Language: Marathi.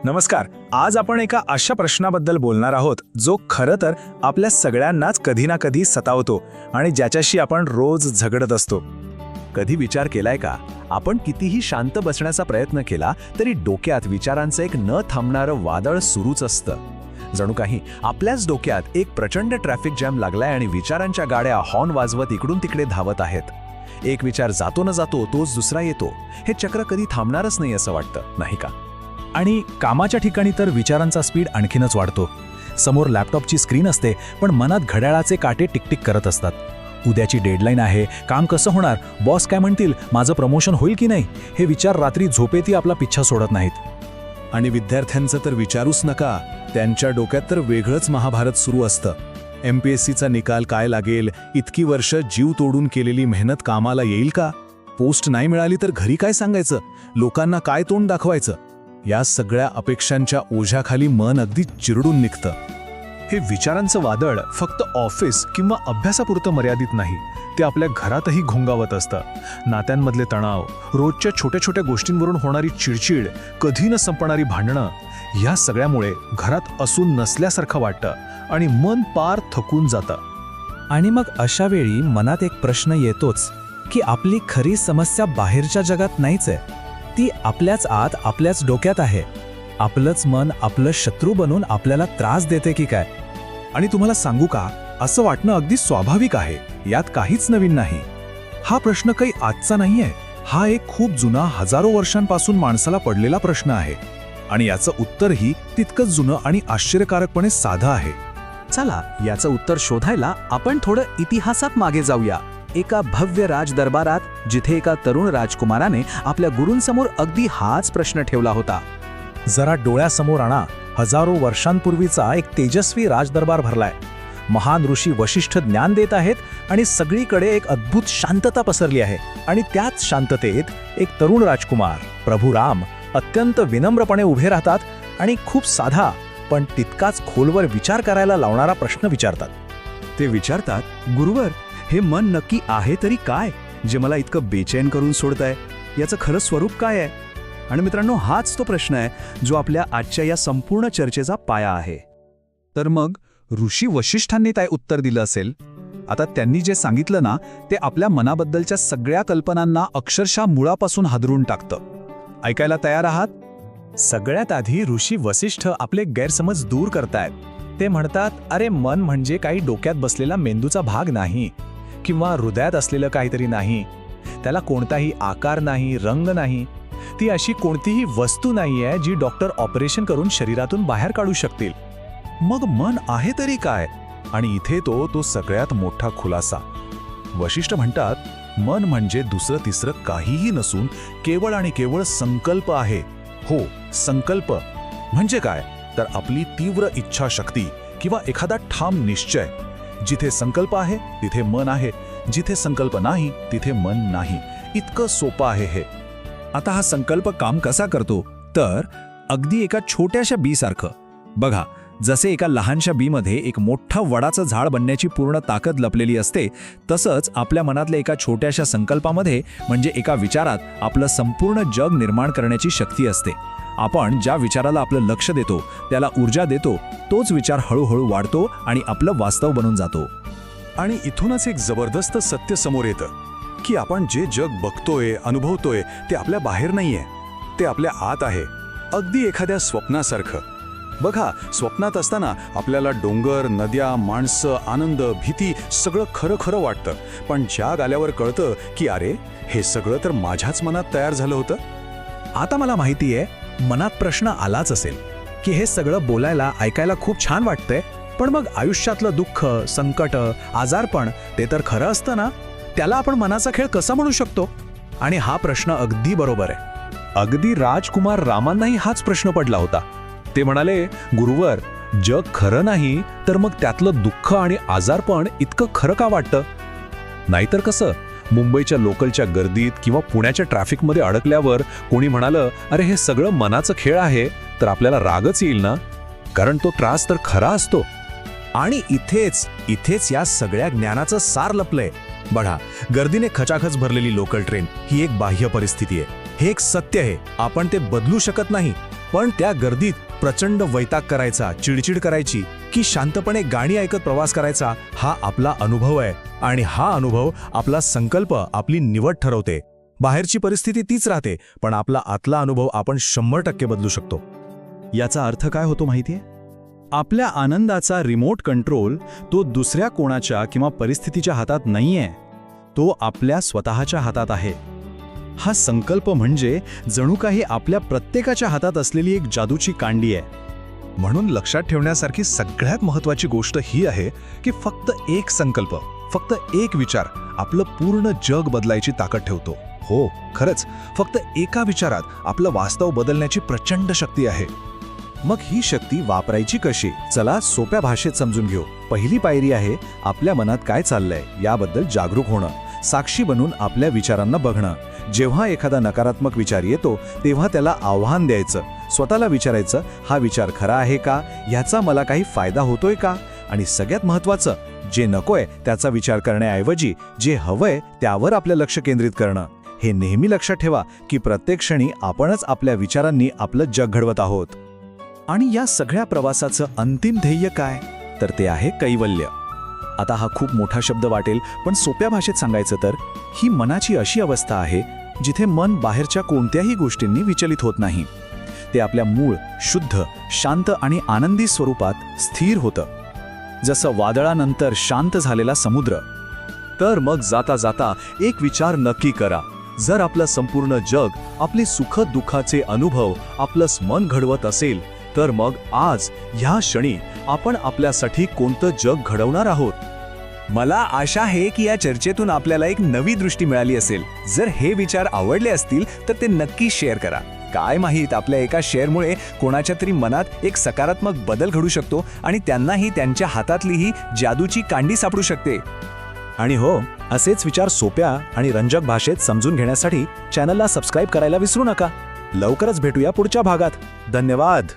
नमस्कार. आज आपण एका अशा प्रश्नाबद्दल बोलणार आहोत जो खरं तर आपल्या सगळ्यांनाच कधी ना कधी सतावतो आणि ज्याच्याशी आपण रोज झगडत असतो. कधी विचार केलाय का, आपण कितीही शांत बसण्याचा प्रयत्न केला तरी डोक्यात विचारांचं एक न थांबणारं वादळ सुरूच असतं. जणू काही आपल्याच डोक्यात एक प्रचंड ट्रॅफिक जॅम लागलाय आणि विचारांच्या गाड्या हॉर्न वाजवत इकडून तिकडे धावत आहेत. एक विचार जातो न जातो तोच दुसरा येतो. हे चक्र कधी थांबणारच नाही असं वाटतं, नाही का? आणि कामाच्या ठिकाणी तर विचारांचा स्पीड आणखीनच वाढतो. समोर लॅपटॉपची स्क्रीन असते, पण मनात घड्याळाचे काटे टिकटिक करत असतात. उद्याची डेडलाईन आहे, काम कसं होणार, बॉस काय म्हणतील, माझं प्रमोशन होईल की नाही, हे विचार रात्री झोपेतही आपला पिच्छा सोडत नाहीत. आणि विद्यार्थ्यांचं तर विचारूच नका. त्यांच्या डोक्यात तर वेगळंच महाभारत सुरू असतं. MPSCचा निकाल काय लागेल, इतकी वर्ष जीव तोडून केलेली मेहनत कामाला येईल का, पोस्ट नाही मिळाली तर घरी काय सांगायचं, लोकांना काय तोंड दाखवायचं, या सगळ्या अपेक्षांच्या ओझ्याखाली मन अगदी चिरडून निघतं. हे विचारांचं वादळ फक्त ऑफिस किंवा अभ्यासापुरतं मर्यादित नाही, ते आपल्या घरातही घोंगावत असतं. नात्यांमधले तणाव, रोजच्या छोट्या छोट्या गोष्टींवरून होणारी चिडचिड, कधी न संपणारी भांडणं, या सगळ्यामुळे घरात असून नसल्यासारखं वाटतं आणि मन पार थकून जातं. आणि मग अशा वेळी मनात एक प्रश्न येतोच की आपली खरी समस्या बाहेरच्या जगात नाहीच आहे, ती आपल्याच आत, आपल्याच डोक्यात आहे. आपलंच मन आपलं शत्रू बनून आपल्याला त्रास देते की काय? आणि तुम्हाला सांगू का, असं वाटणं अगदी स्वाभाविक आहे, यात काहीच नवीन नाही. हा प्रश्न काही आजचा नाहीये, हा एक खूप जुना, हजारो वर्षांपासून माणसाला पडलेला प्रश्न आहे. आणि याचं उत्तरही तितकंच जुनं आणि आश्चर्यकारकपणे साधं आहे. चला, याचं उत्तर शोधायला आपण थोडं इतिहासात मागे जाऊया. एका भव्य राजदरबारात जिथे एका तरुण राजकुमाराने आपल्या गुरूंसमोर अगदी हाच प्रश्न ठेवला होता. जरा डोळ्यासमोर आणा, हजारो वर्षांपूर्वीचा एक तेजस्वी राजदरबार भरलाय. महान ऋषी वशिष्ठ ज्ञान देत आहेत आणि सगळीकडे एक अद्भुत शांतता पसरली आहे. आणि त्याच शांततेत एक तरुण राजकुमार, प्रभू राम, अत्यंत विनम्रपणे उभे राहतात आणि खूप साधा पण तितकाच खोलवर विचार करायला लावणारा प्रश्न विचारतात. ते विचारतात, गुरुवर, हे मन नक्की आहे तरी काय, जे मला इतकं बेचैन करून सोडतंय? याचं खरं स्वरूप काय आहे? आणि मित्रांनो, हाच तो प्रश्न आहे जो आपल्या आजच्या या संपूर्ण चर्चेचा पाया आहे. तर मग ऋषी वशिष्ठांनी काय उत्तर दिलं असेल? आता त्यांनी जे सांगितलं ना, ते आपल्या मनाबद्दलच्या सगळ्या कल्पनांना अक्षरशः मुळापासून हादरून टाकतं. ऐकायला तयार आहात? सगळ्यात आधी ऋषी वसिष्ठ आपले गैरसमज दूर करतायत. ते म्हणतात, अरे मन म्हणजे काही डोक्यात बसलेला मेंदूचा भाग नाही किंवा हृदयात असलेलं काहीतरी नाही. त्याला कोणताही आकार नाही, रंग नाही. ती अशी कोणतीही वस्तू नाहीये जी डॉक्टर ऑपरेशन करून शरीरातून बाहेर काढू शकतील. मग मन आहे तरी काय? आणि इथे तो सगळ्यात मोठा खुलासा. वशिष्ठ म्हणतात, मन म्हणजे दुसरं तिसरं काहीही नसून केवळ आणि केवळ संकल्प आहे. हो, संकल्प म्हणजे काय? तर आपली तीव्र इच्छाशक्ती किंवा एखादा ठाम निश्चय. जिथे संकल्प आहे तिथे मन आहे, जिथे संकल्प नाही तिथे मन नाही. इतकं सोपं आहे हे. आता हा संकल्प काम कसा करतो? तर अगदी एका छोट्याशा बीसारखं. बघा, जसे एका लहानशा बीमध्ये एक मोठं वडाचं झाड बनण्याची पूर्ण ताकद लपलेली असते, तसंच आपल्या मनातल्या एका छोट्याशा संकल्पामध्ये, म्हणजे एका विचारात, आपलं संपूर्ण जग निर्माण करण्याची शक्ती असते. आपण ज्या विचाराला आपलं लक्ष देतो, त्याला ऊर्जा देतो, तोच विचार हळूहळू वाढतो आणि आपलं वास्तव बनून जातो. आणि इथूनच एक जबरदस्त सत्य समोर येतं की आपण जे जग बघतोय, अनुभवतोय, ते आपल्या बाहेर नाहीये, ते आपल्या आत आहे. अगदी एखाद्या स्वप्नासारखं. बघा, स्वप्नात असताना आपल्याला डोंगर, नद्या, माणसं, आनंद, भीती सगळं खरं खरं वाटतं. पण जाग आल्यावर कळतं की अरे, हे सगळं तर माझ्याच मनात तयार झालं होतं. आता मला माहिती आहे, मनात प्रश्न आलाच असेल की हे सगळं बोलायला, ऐकायला खूप छान वाटतंय, पण मग आयुष्यातलं दुःख, संकट, आजारपण, ते तर खरं असतं ना? त्याला आपण मनाचा खेळ कसा म्हणू शकतो? आणि हा प्रश्न अगदी बरोबर आहे. अगदी राजकुमार रामांनाही हाच प्रश्न पडला होता. ते म्हणाले, गुरुवर, जग खरं नाही तर मग त्यातलं दुःख आणि आजारपण इतकं खरं का वाटतं? नाहीतर कसं, मुंबईच्या लोकलच्या गर्दीत किंवा पुण्याच्या ट्रॅफिकमध्ये अडकल्यावर कोणी म्हणालं, अरे हे सगळं मनाचं खेळ आहे, तर आपल्याला रागच येईल ना, कारण तो त्रास तर खरा असतो. आणि इथेच या सगळ्या ज्ञानाचं सार लपलंय. बघा, गर्दीने खचाखच भरलेली लोकल ट्रेन ही एक बाह्य परिस्थिती आहे. हे एक सत्य आहे, आपण ते बदलू शकत नाही. पण त्या गर्दीत प्रचंड वैताग करायचा, चिडचिड करायची की शांतपणे गाणी ऐकत प्रवास करायचा, हा आपला अनुभव आहे. आणि हा अनुभव आपला संकल्प, आपली निवड ठरवते. बाहेरची परिस्थिती तीच राहते, पण आपला आतला अनुभव आपण 100% बदलू शकतो. याचा अर्थ काय होतो माहितीये? आपल्या आनंदाचा रिमोट कंट्रोल तो दुसऱ्या कोणाच्या किंवा परिस्थितीच्या हातात नाहीये, तो आपल्या स्वतःच्या हातात आहे. हा संकल्प म्हणजे जणू काही आपल्या प्रत्येकाच्या हातात असलेली एक जादूची कांडी आहे. म्हणून लक्षात ठेवण्यासारखी सगळ्यात महत्त्वाची गोष्ट ही आहे की फक्त एक संकल्प, फक्त एक विचार आपलं पूर्ण जग बदलायची ताकद ठेवतो. हो, खरंच, फक्त एका विचारात आपलं वास्तव बदलण्याची प्रचंड शक्ती आहे. मग ही शक्ती वापरायची कशी? चला सोप्या भाषेत समजून घेऊ. पहिली पायरी आहे आपल्या मनात काय चाललंय याबद्दल जागरूक होणं, साक्षी बनून आपल्या विचारांना बघणं. जेव्हा एखादा नकारात्मक विचार येतो तेव्हा त्याला आव्हान द्यायचं, स्वतःला विचारायचं, हा विचार खरा आहे का, ह्याचा मला काही फायदा होतोय का? आणि सगळ्यात महत्त्वाचं, जे नकोय त्याचा विचार करण्याऐवजी जे हवंय त्यावर आपलं लक्ष केंद्रित करणं. हे नेहमी लक्षात ठेवा की प्रत्येक क्षणी आपणच आपल्या विचारांनी आपलं जग घडवत आहोत. आणि या सगळ्या प्रवासाचं अंतिम ध्येय काय? तर ते आहे कैवल्य. आता हा खूप मोठा शब्द वाटेल, पण सोप्या भाषेत सांगायचं तर ही मनाची अशी अवस्था आहे जिथे मन बाहेरच्या कोणत्याही गोष्टींनी विचलित होत नाही. ते आपल्या मूळ, शुद्ध, शांत आणि आनंदी स्वरूपात स्थिर होतं, जसं वादळानंतर शांत झालेला समुद्र. तर मग जाता जाता एक विचार नक्की करा. जर आपलं संपूर्ण जग, आपले सुख दुःखाचे अनुभव आपलंच मन घडवत असेल, तर मग आज ह्या क्षणी आपण आपल्यासाठी कोणतं जग घडवणार आहोत? मला आशा आहे की या चर्चेतून आपल्याला एक नवी दृष्टी मिळाली असेल. जर हे विचार आवडले असतील तर ते नक्की शेअर करा. काय माहीत, आपल्या एका शेअरमुळे कोणाच्या तरी मनात एक सकारात्मक बदल घडू शकतो आणि त्यांनाही त्यांच्या हातातली ही जादूची कांडी सापडू शकते. आणि हो, असेच विचार सोप्या आणि रंजक भाषेत समजून घेण्यासाठी चॅनलला सबस्क्राईब करायला विसरू नका. लवकरच भेटूया पुढच्या भागात. धन्यवाद.